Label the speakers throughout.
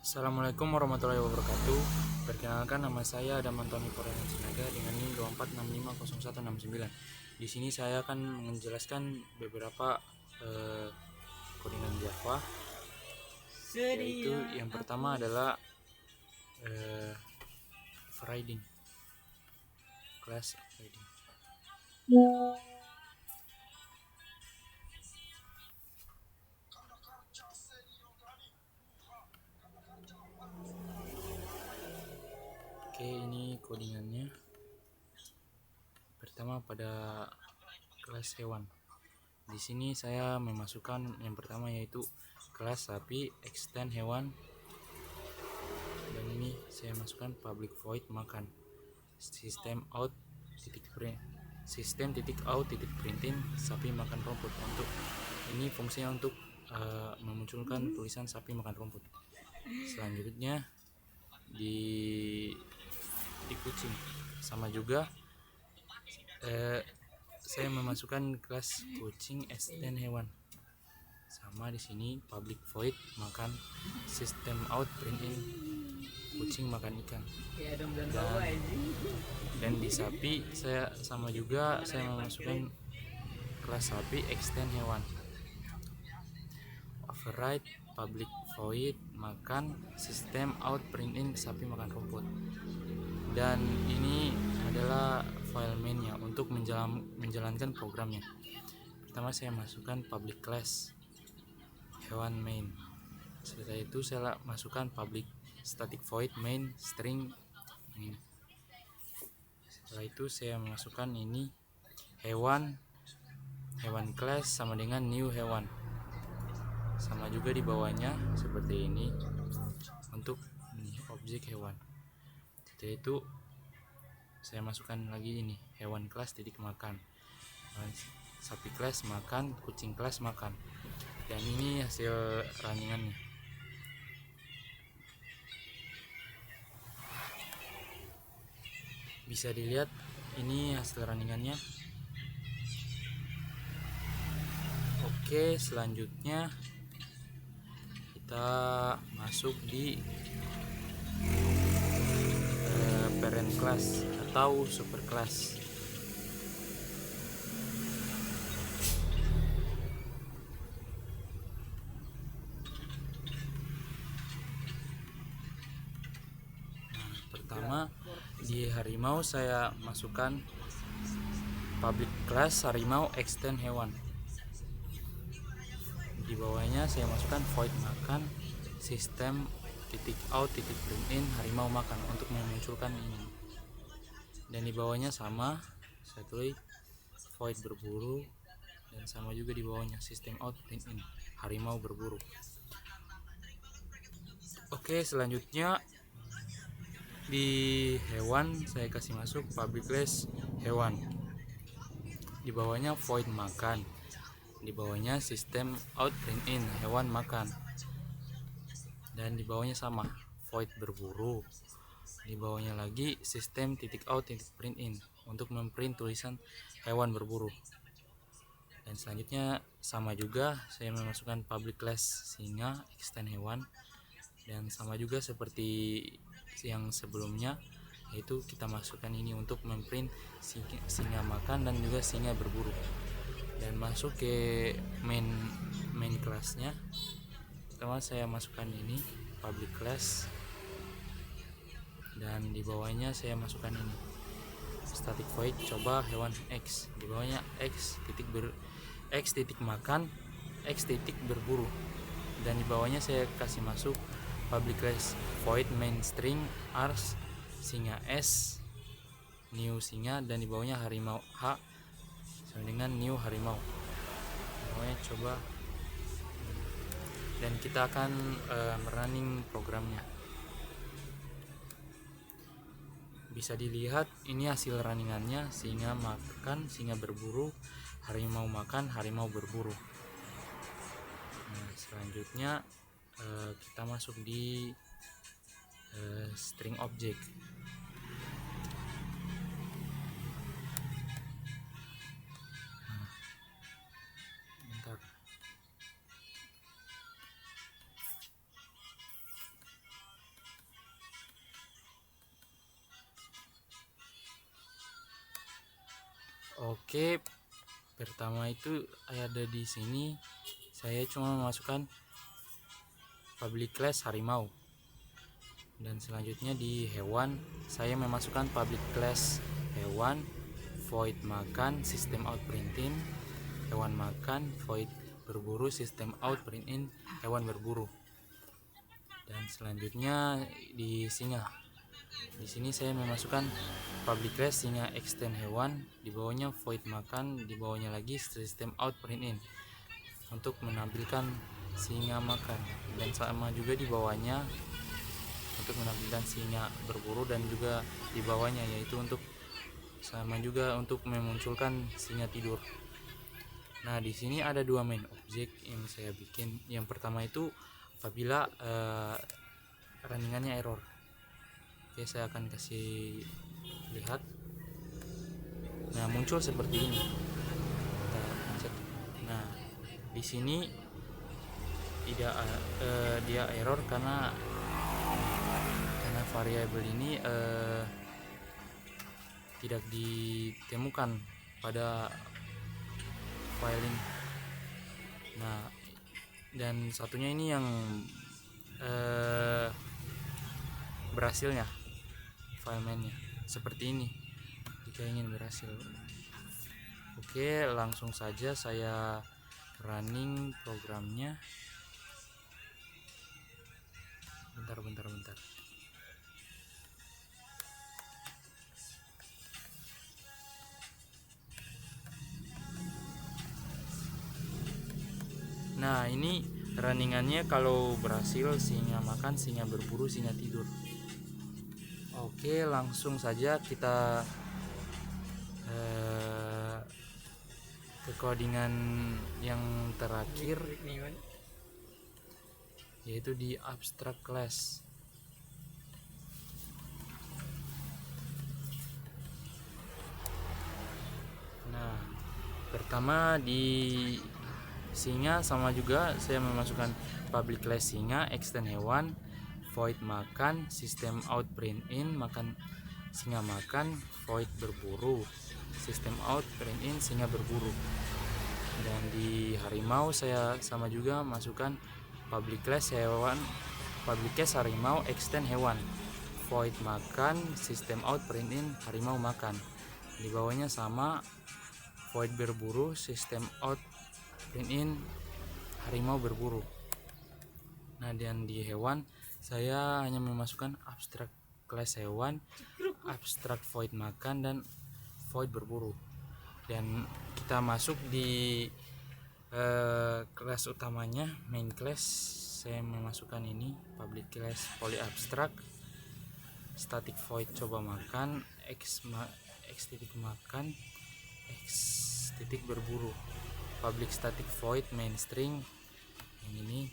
Speaker 1: Assalamualaikum warahmatullahi wabarakatuh. Perkenalkan, nama saya Adam Antoni Purana Sinaga dengan NIM 24650169. Di sini saya akan menjelaskan beberapa codingan Java, yaitu yang pertama adalah overriding, class overriding. Oke, ini codingannya. Pertama pada kelas hewan. Di sini saya memasukkan yang pertama yaitu kelas sapi extend hewan, dan ini saya masukkan public void makan sistem out titik printing sapi makan rumput. Untuk ini fungsinya untuk memunculkan tulisan sapi makan rumput. Selanjutnya di kucing sama juga saya memasukkan kelas kucing extend hewan, sama di sini public void makan sistem out print in kucing makan ikan. Dan di sapi saya sama juga, saya memasukkan kelas sapi extend hewan, override public void makan sistem out print in sapi makan rumput. Dan ini adalah file mainnya untuk menjalankan programnya. Pertama saya masukkan public class hewan main. Setelah itu saya masukkan public static void main string ini. Setelah itu saya masukkan ini hewan class sama dengan new hewan, sama juga di bawahnya seperti ini untuk objek hewan. Setelah itu saya masukkan lagi ini hewan kelas titik makan, sapi kelas makan, kucing kelas makan. Dan ini hasil runningannya. Bisa dilihat ini hasil runningannya. Oke, selanjutnya kita masuk di parent class atau super class. Pertama di harimau saya masukkan public class harimau extend hewan. Di bawahnya saya masukkan void makan sistem titik out titik print in harimau makan untuk memunculkan ini. Dan di bawahnya sama, saya tulis void berburu, dan sama juga di bawahnya sistem out print in harimau berburu. Oke, selanjutnya di hewan saya kasih masuk public class hewan. Di bawahnya void makan, di bawahnya sistem out print in hewan makan, dan di bawahnya sama void berburu. Di bawahnya lagi sistem titik out titik print in untuk memprint tulisan hewan berburu. Dan selanjutnya sama juga saya memasukkan public class singa extend hewan, dan sama juga seperti yang sebelumnya, yaitu kita masukkan ini untuk memprint singa makan dan juga singa berburu. Dan masuk ke main kelasnya, pertama saya masukkan ini public class, dan di bawahnya saya masukkan ini static void coba hewan x, di bawahnya x titik makan x titik berburu, dan di bawahnya saya kasih masuk public class void main string ars singa s new singa, dan di bawahnya harimau h sama dengan new harimau. Bawahnya coba, dan kita akan running programnya. Bisa dilihat ini hasil runningannya, singa makan singa berburu, harimau makan harimau berburu. Nah, selanjutnya kita masuk di string object. Bentar. Oke, pertama itu ada di sini saya cuma memasukkan public class harimau, dan selanjutnya di hewan saya memasukkan public class hewan, void makan, sistem out print in hewan makan, void berburu, sistem out print in hewan berburu. Dan selanjutnya di singa, di sini saya memasukkan public class singa extend hewan, di bawahnya void makan, di bawahnya lagi sistem out print in untuk menampilkan singa makan, dan sama juga di bawahnya untuk menampilkan singa berburu, dan juga di bawahnya yaitu untuk sama juga untuk memunculkan singa tidur. Nah, di sini ada dua main objek yang saya bikin. Yang pertama itu apabila runningannya error. Oke, saya akan kasih lihat. Nah, muncul seperti ini. Kita pencet. Nah, di sini tidak dia error karena variabel ini tidak ditemukan pada filing. Nah, dan satunya ini yang berhasilnya fileman-nya seperti ini jika ingin berhasil. Oke, langsung saja saya running programnya. Bentar. Nah, ini runningannya kalau berhasil singa makan, singa berburu, singa tidur. Oke, langsung saja kita ke codingan yang terakhir, yaitu di abstract class. Nah, pertama di singa sama juga saya memasukkan public class singa extend hewan, void makan, sistem out print in makan singa makan, void berburu, sistem out print in singa berburu. Dan di harimau saya sama juga masukkan public class hewan, public class harimau extend hewan, void makan, sistem out print in harimau makan. Di bawahnya sama, void berburu, sistem out print in harimau berburu. Nah, dan di hewan saya hanya memasukkan abstract class hewan, abstract void makan, dan void berburu. Dan kita masuk di kelas utamanya, main class. Saya memasukkan ini public class poly abstract, static void coba makan, x titik makan, x titik berburu, public static void main string yang ini.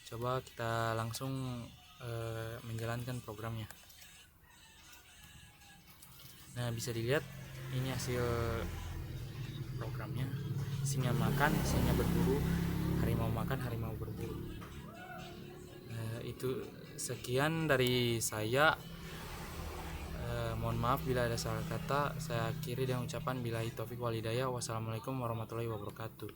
Speaker 1: Coba kita langsung menjalankan programnya. Nah, bisa dilihat ini hasil programnya. Singa makan, singa berburu, harimau makan, harimau berburu. Itu sekian dari saya. Mohon maaf bila ada salah kata. Saya akhiri dengan ucapan billahi taufik wal hidayah. Wassalamualaikum warahmatullahi wabarakatuh.